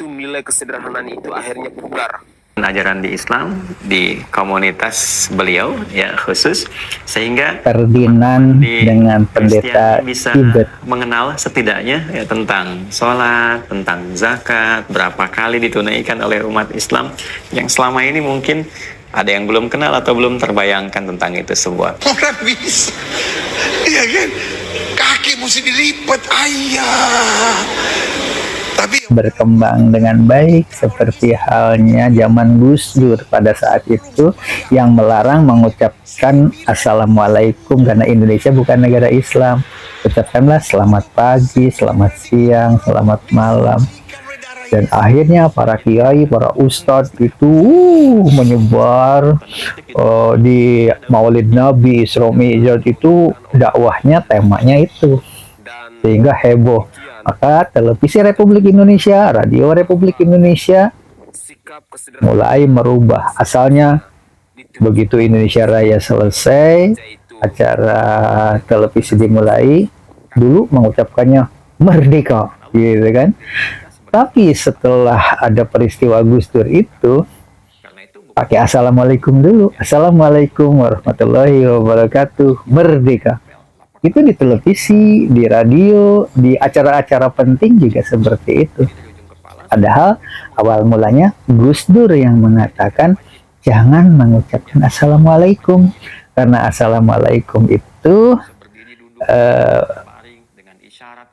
itu nilai kesederhanaan itu akhirnya pudar. Ajaran di Islam di komunitas beliau ya khusus, sehingga Ferdinand dengan pendeta bisa Tibet mengenal setidaknya ya tentang sholat, tentang zakat, berapa kali ditunaikan oleh umat Islam yang selama ini mungkin ada yang belum kenal atau belum terbayangkan tentang itu semua. Orang bisa, iya kan? Kaki mesti dilipat, ayah. Tapi berkembang dengan baik seperti halnya zaman Gus Dur pada saat itu yang melarang mengucapkan Assalamualaikum karena Indonesia bukan negara Islam. Ucapkanlah selamat pagi, selamat siang, selamat malam. Dan akhirnya para kiai, para ustadz itu menyebar di Maulid Nabi, Isra Mi'raj itu dakwahnya temanya itu sehingga heboh. Maka televisi Republik Indonesia, radio Republik Indonesia mulai merubah. Asalnya begitu Indonesia Raya selesai, acara televisi dimulai, dulu mengucapkannya merdeka, gitu kan. Tapi setelah ada peristiwa Gus Dur itu, pakai Assalamualaikum dulu. Assalamualaikum warahmatullahi wabarakatuh, merdeka. Itu di televisi, di radio, di acara-acara penting juga seperti itu. Padahal awal mulanya Gus Dur yang mengatakan jangan mengucapkan Assalamualaikum. Karena Assalamualaikum itu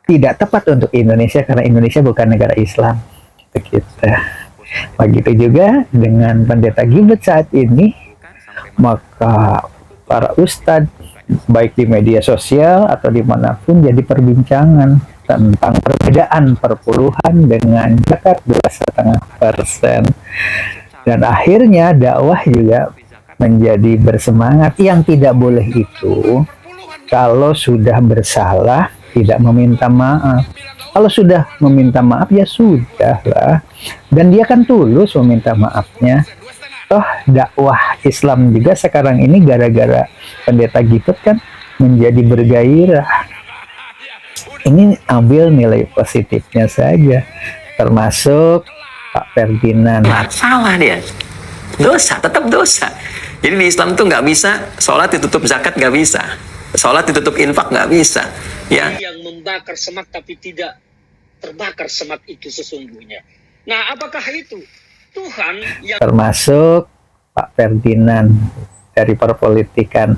tidak tepat untuk Indonesia karena Indonesia bukan negara Islam. Begitu. Begitu juga dengan pendeta Gilbert saat ini, maka para ustadz baik di media sosial atau dimanapun jadi perbincangan tentang perbedaan perpuluhan dengan zakat 2,5%. Dan akhirnya dakwah juga menjadi bersemangat. Yang tidak boleh itu kalau sudah bersalah tidak meminta maaf. Kalau sudah meminta maaf ya sudah lah. Dan dia kan tulus meminta maafnya. Toh dakwah Islam juga sekarang ini gara-gara pendeta Gilbert kan menjadi bergairah. Ini ambil nilai positifnya saja, termasuk Pak Ferdinand. Salah dia, dosa, tetap dosa. Jadi di Islam tuh nggak bisa sholat ditutup zakat, nggak bisa sholat ditutup infak, nggak bisa. Ya. Yang membakar semak tapi tidak terbakar semak itu sesungguhnya. Nah, apakah itu? Tuhan yang termasuk Pak Ferdinand dari perpolitikan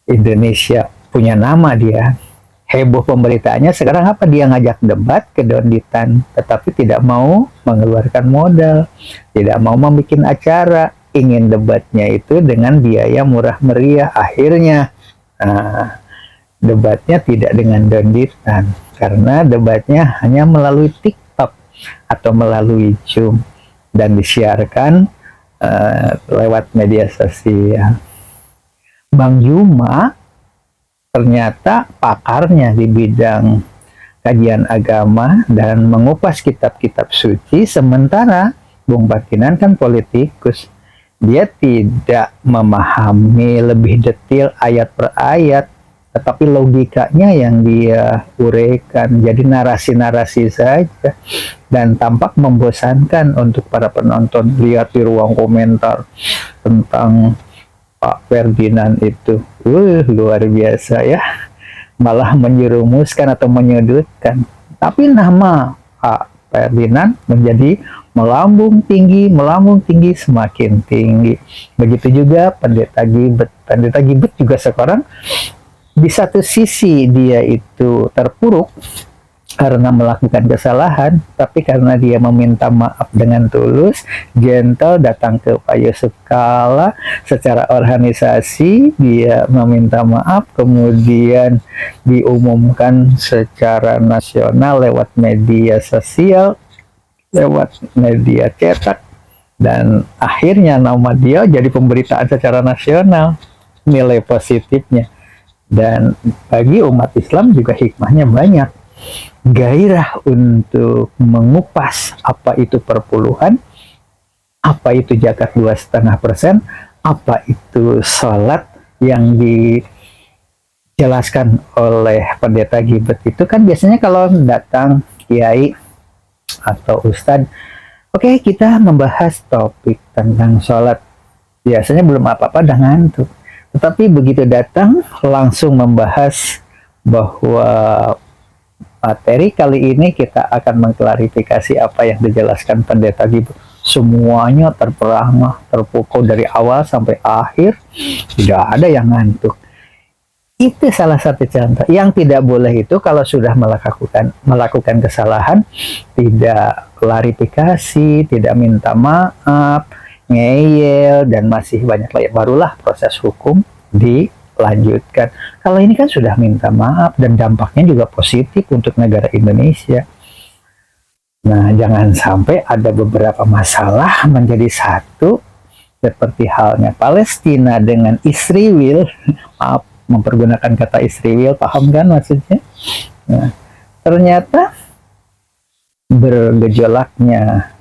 Indonesia, punya nama dia, heboh pemberitaannya. Sekarang apa, dia ngajak debat ke Donditan tetapi tidak mau mengeluarkan modal, tidak mau membuat acara, ingin debatnya itu dengan biaya murah meriah. Akhirnya debatnya tidak dengan Donditan karena debatnya hanya melalui TikTok atau melalui Zoom dan disiarkan lewat media sosial. Bang Juma ternyata pakarnya di bidang kajian agama dan mengupas kitab-kitab suci, sementara Bung Ferdinand kan politikus. Dia tidak memahami lebih detail ayat per ayat, tetapi logikanya yang dia uraikan jadi narasi-narasi saja dan tampak membosankan untuk para penonton. Lihat di ruang komentar tentang Pak Ferdinand itu, luar biasa ya, malah menjerumuskan atau menyudutkan. Tapi nama Pak Ferdinand menjadi melambung tinggi, semakin tinggi. Begitu juga Pendeta Gilbert. Pendeta Gilbert juga sekarang di satu sisi dia itu terpuruk karena melakukan kesalahan, tapi karena dia meminta maaf dengan tulus, gentle, datang ke Pak Yusuf Kalla secara organisasi, dia meminta maaf, kemudian diumumkan secara nasional lewat media sosial, lewat media cetak, dan akhirnya nama dia jadi pemberitaan secara nasional. Nilai positifnya. Dan bagi umat Islam juga hikmahnya banyak. Gairah untuk mengupas apa itu perpuluhan, apa itu zakat 2,5%, apa itu salat yang dijelaskan oleh Pendeta Gilbert itu kan biasanya kalau datang kiai atau ustadz, oke kita membahas topik tentang sholat. Biasanya belum apa-apa udah ngantuk. Tetapi begitu datang langsung membahas bahwa materi kali ini kita akan mengklarifikasi apa yang dijelaskan pendeta gitu. Semuanya terperangah, terpukul dari awal sampai akhir, tidak ada yang ngantuk. Itu salah satu contoh. Yang tidak boleh itu kalau sudah melakukan kesalahan, tidak klarifikasi, tidak minta maaf, ngeyel, dan masih banyak lagi. Barulah proses hukum dilanjutkan. Kalau ini kan sudah minta maaf dan dampaknya juga positif untuk negara Indonesia. Nah, jangan sampai ada beberapa masalah menjadi satu, seperti halnya Palestina dengan Israel. Maaf, mempergunakan kata Israel, paham kan maksudnya? Nah, ternyata bergejolaknya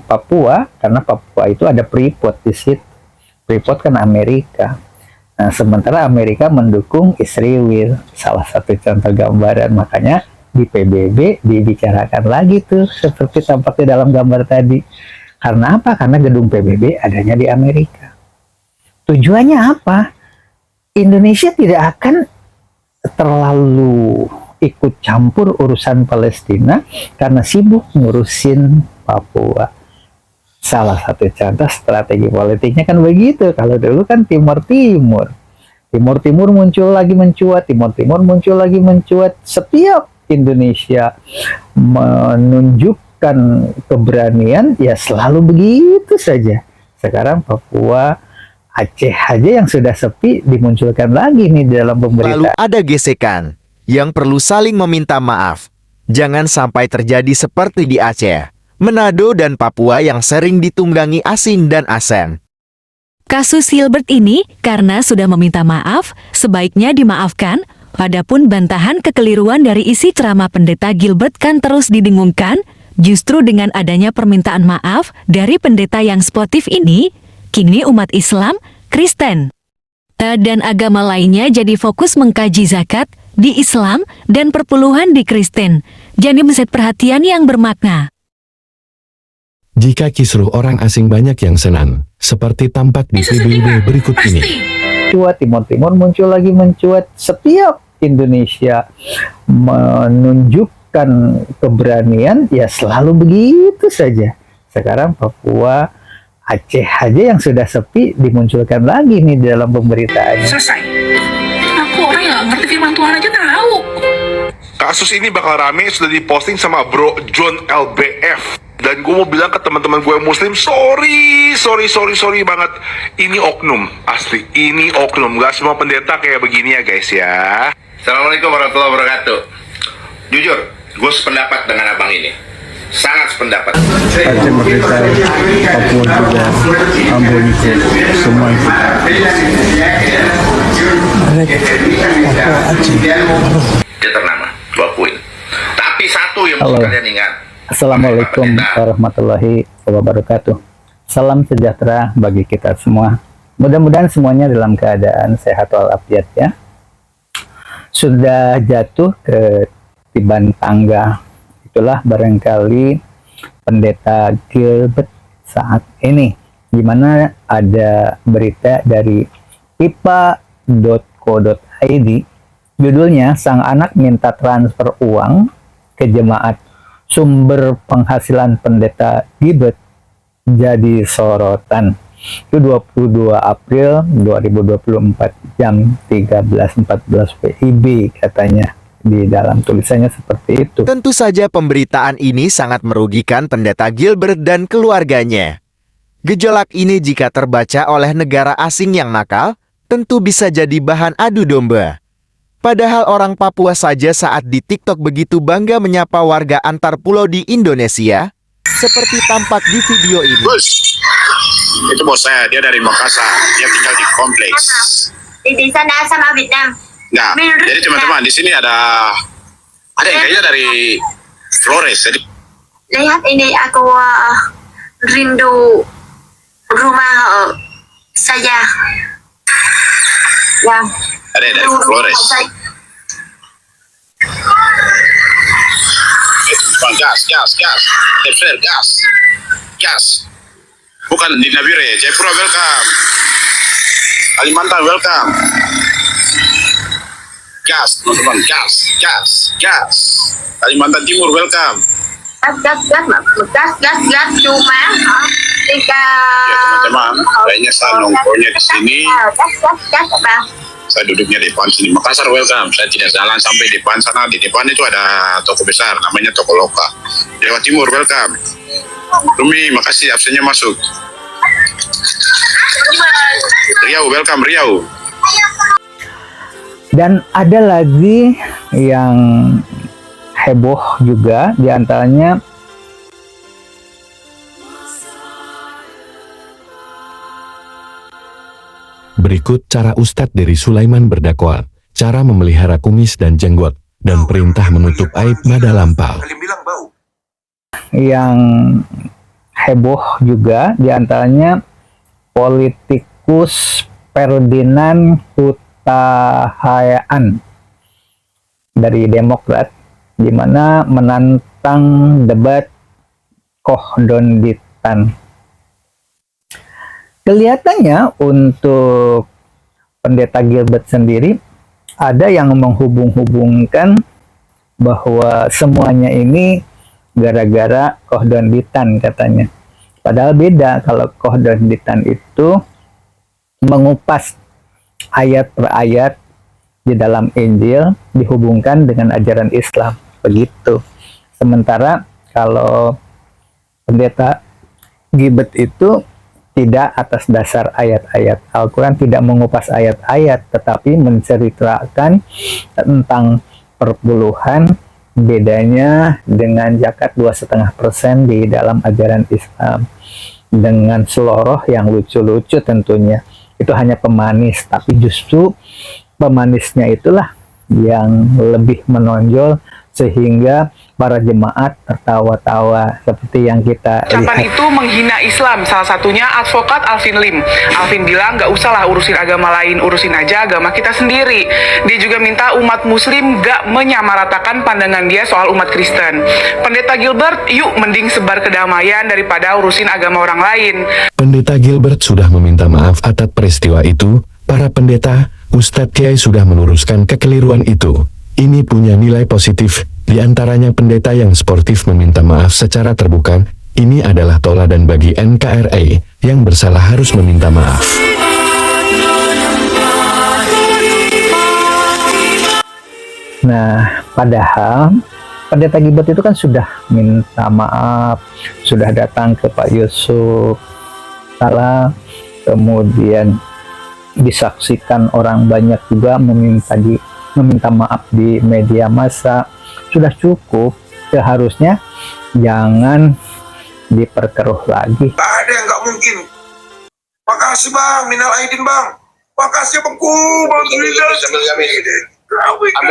Papua, karena Papua itu ada Freeport di situ. Freeport kan Amerika. Nah, sementara Amerika mendukung Israel. Salah satu contoh gambaran, makanya di PBB dibicarakan lagi tuh seperti tampaknya dalam gambar tadi. Karena apa? Karena gedung PBB adanya di Amerika. Tujuannya apa? Indonesia tidak akan terlalu ikut campur urusan Palestina karena sibuk ngurusin Papua. Salah satu contoh strategi politiknya kan begitu. Kalau dulu kan Timur Timur muncul lagi mencuat, Timur Timur muncul lagi mencuat. Setiap Indonesia menunjukkan keberanian, ya selalu begitu saja. Sekarang Papua, Aceh aja yang sudah sepi dimunculkan lagi nih dalam pemberitaan. Lalu ada gesekan yang perlu saling meminta maaf. Jangan sampai terjadi seperti di Aceh, Manado, dan Papua yang sering ditunggangi Asin dan Asen. Kasus Gilbert ini karena sudah meminta maaf, sebaiknya dimaafkan. Adapun bantahan kekeliruan dari isi ceramah pendeta Gilbert kan terus didengungkan. Justru dengan adanya permintaan maaf dari pendeta yang sportif ini, kini umat Islam, Kristen, dan agama lainnya jadi fokus mengkaji zakat di Islam dan perpuluhan di Kristen. Jadi menset perhatian yang bermakna. Jika kisruh orang asing banyak yang senang, seperti tampak di video berikut ini. Timur Timur muncul lagi mencuat. Setiap Indonesia menunjukkan keberanian, ya selalu begitu saja. Sekarang Papua, Aceh aja yang sudah sepi dimunculkan lagi nih dalam pemberitaan. Selesai. Aku orang yang ngerti firman Tuhan aja tahu. Kasus ini bakal rame, sudah diposting sama Bro John LBF. Dan gue mau bilang ke teman-teman gue yang muslim, sorry banget. Ini oknum, asli, ini oknum. Gak semua pendeta kayak begini ya guys ya. Assalamualaikum warahmatullahi wabarakatuh. Jujur, gue sependapat dengan abang ini. Sangat sependapat. Aceh merdeka, Papua juga, Ambon ikut, semua ikut. Dia ternama, gue akuin. Tapi satu yang mesti kalian ingat. Assalamualaikum warahmatullahi wabarakatuh. Salam sejahtera bagi kita semua. Mudah-mudahan semuanya dalam keadaan sehat walafiat ya. Sudah jatuh ke tiban tangga. Itulah barangkali pendeta Gilbert saat ini. Di mana ada berita dari pipa.co.id. Judulnya, sang anak minta transfer uang ke jemaat. Sumber penghasilan pendeta Gilbert jadi sorotan. Itu 22 April 2024 jam 13.14 WIB katanya. Di dalam tulisannya seperti itu. Tentu saja pemberitaan ini sangat merugikan pendeta Gilbert dan keluarganya. Gejolak ini jika terbaca oleh negara asing yang nakal, tentu bisa jadi bahan adu domba. Padahal orang Papua saja saat di TikTok begitu bangga menyapa warga antar pulau di Indonesia, seperti tampak di video ini. Gus, itu bos saya, dia dari Makassar, dia tinggal di kompleks. Di sana sama Vietnam. Nah, jadi teman-teman di sini ada yang kayaknya dari Flores. Jadi lihat ini aku rindu rumah saya. Ya. ada yang dari Flores. teman-teman. Gas. Jepser, gas. Bukan di Nabire, Jayapura welcome. Kalimantan welcome. Gas, teman-teman, gas. Kalimantan Timur welcome. gas cuma tiga Ya teman-teman, kayaknya saya nongkrongnya di sini. gas bang. Saya duduknya di depan sini. Makassar welcome. Saya tidak jalan sampai depan sana. Di depan itu ada toko besar, namanya toko Loka. Jawa Timur welcome. Rumi, makasih absennya masuk. Riau welcome, Riau. Dan ada lagi yang heboh juga, diantaranya Berikut cara Ustadz dari Sulaiman berdakwah, cara memelihara kumis dan jenggot, dan perintah menutup aib mada lampau. yang heboh juga, diantaranya politikus Ferdinand Hutahayaan dari Demokrat, di mana menantang debat Kohdonditan. Kelihatannya untuk Pendeta Gilbert sendiri ada yang menghubung-hubungkan bahwa semuanya ini gara-gara Kohdonditan katanya. Padahal beda, kalau Kohdonditan itu mengupas ayat per ayat di dalam Injil dihubungkan dengan ajaran Islam, begitu. Sementara kalau Pendeta Gilbert itu tidak atas dasar ayat-ayat Al-Quran, tidak mengupas ayat-ayat, tetapi menceritakan tentang perpuluhan, bedanya dengan zakat 2,5% di dalam ajaran Islam, dengan seloroh yang lucu-lucu tentunya. Itu hanya pemanis, tapi justru pemanisnya itulah yang lebih menonjol, sehingga para jemaat tertawa-tawa seperti yang kita Ucapan lihat. itu menghina Islam, salah satunya advokat Alvin Lim. Alvin bilang nggak usah lah urusin agama lain, urusin aja agama kita sendiri. Dia juga minta umat muslim nggak menyamaratakan pandangan dia soal umat Kristen. Pendeta Gilbert, yuk mending sebar kedamaian daripada urusin agama orang lain. Pendeta Gilbert sudah meminta maaf atas peristiwa itu. Para pendeta, Ustadz Kiai sudah meluruskan kekeliruan itu. Ini punya nilai positif, di antaranya pendeta yang sportif meminta maaf secara terbuka. Ini adalah toladan bagi NKRI, yang bersalah harus meminta maaf. Nah, padahal Pendeta Gilbert itu kan sudah minta maaf, sudah datang ke Pak Yusuf Kala, kemudian disaksikan orang banyak juga meminta maaf di media massa. Sudah cukup, seharusnya jangan diperkeruh lagi. Tak ada yang nggak mungkin. Makasih bang, minal aidin bang. Makasih bangku, bang. Ambil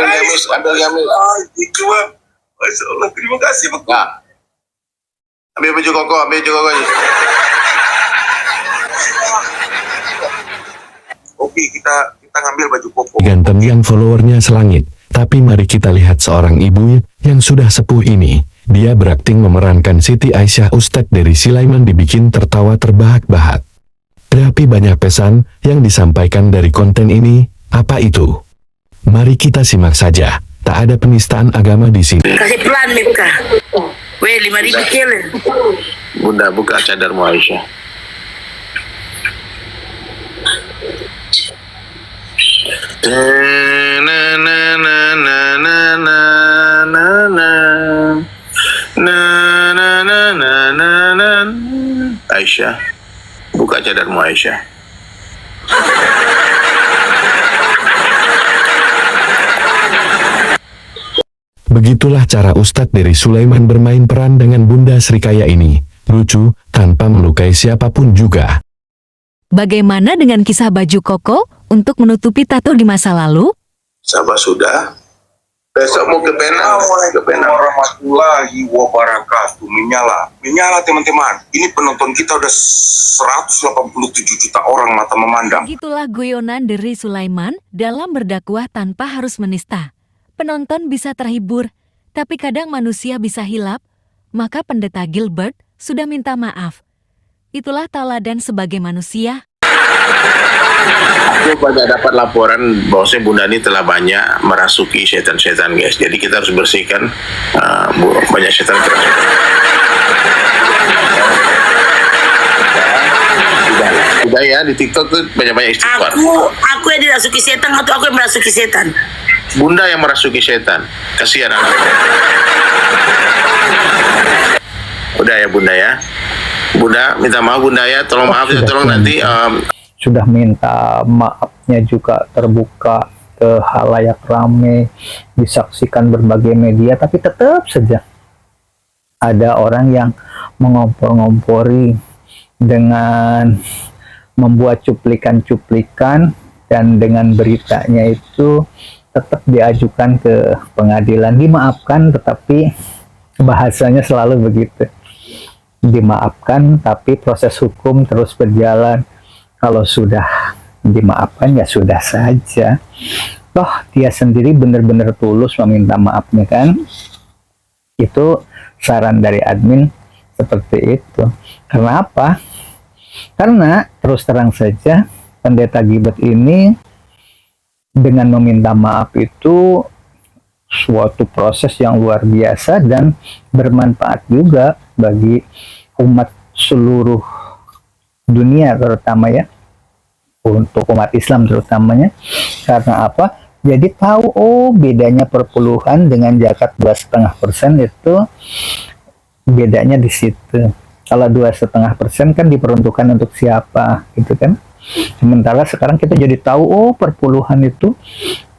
gamis. Itu bang. Masya Allah, terima kasih bang. Nah. Ambil baju koko. Oke, kita ngambil baju koko. Ganteng yang followernya selangit. Tapi mari kita lihat seorang ibu yang sudah sepuh ini. Dia berakting memerankan Siti Aisyah. Ustadz dari Sulaiman dibikin tertawa terbahak-bahak. Tapi banyak pesan yang disampaikan dari konten ini. Apa itu? Mari kita simak saja. Tak ada penistaan agama di sini. Kasih pelan nih buka. Weh 5.000 kilo. Bunda, buka cadarmu Aisyah. Aisyah, buka cadarmu Aisyah. Begitulah cara Ustadz dari Sulaiman bermain peran dengan Bunda Srikaya ini. Lucu, tanpa melukai siapapun juga. Bagaimana dengan kisah baju koko untuk menutupi tato di masa lalu? Sabar sudah. Besok mau ke Penang. Warahmatullahi wabarakatuh. Menyala teman-teman. Ini penonton kita udah 187 juta orang mata memandang. Begitulah guyonan dari Sulaiman dalam berdakwah tanpa harus menista. Penonton bisa terhibur, Tapi kadang manusia bisa hilap, maka pendeta Gilbert sudah minta maaf. Itulah tauladan sebagai manusia. Aku banyak dapat laporan bahwasanya Bunda ini telah banyak merasuki setan-setan, guys. Jadi kita harus bersihkan banyak setan kerasukan. Udah ya, di TikTok tuh banyak-banyak istighfar. Aku yang dirasuki setan atau aku yang merasuki setan? Bunda yang merasuki setan. Kasihan anak. Udah ya Bunda ya. Bunda, minta maaf Bunda ya. Tolong maaf ya, tolong nanti sudah minta maafnya juga terbuka ke halayak ramai, disaksikan berbagai media, tapi tetap saja ada orang yang mengompor-ngompori dengan membuat cuplikan-cuplikan, dan dengan beritanya itu tetap diajukan ke pengadilan. Dimaafkan, tetapi bahasanya selalu begitu. Dimaafkan, tapi proses hukum terus berjalan. Kalau sudah dimaafkan, ya sudah saja. Toh dia sendiri benar-benar tulus meminta maafnya kan. Itu saran dari admin seperti itu. Karena apa? Karena terus terang saja pendeta Gilbert ini dengan meminta maaf itu suatu proses yang luar biasa dan bermanfaat juga bagi umat seluruh dunia, terutama ya, untuk umat Islam terutamanya. Karena apa? Jadi tahu, oh bedanya perpuluhan dengan zakat 2,5% itu bedanya di situ. Kalau 2,5% kan diperuntukkan untuk siapa, gitu kan? Sementara sekarang kita jadi tahu, oh perpuluhan itu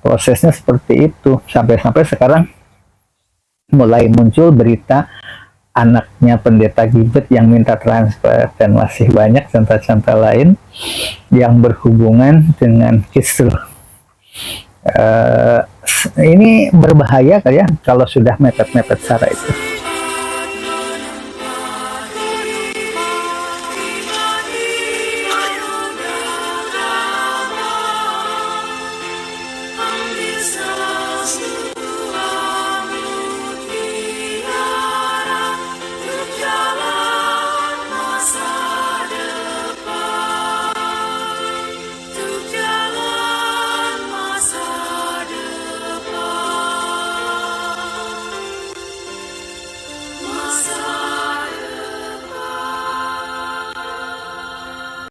prosesnya seperti itu. Sampai-sampai sekarang mulai muncul berita anaknya pendeta Gilbert yang minta transfer, dan masih banyak contoh-contoh lain yang berhubungan dengan kisruh. Ini berbahaya ya kalau sudah mepet-mepet cara itu.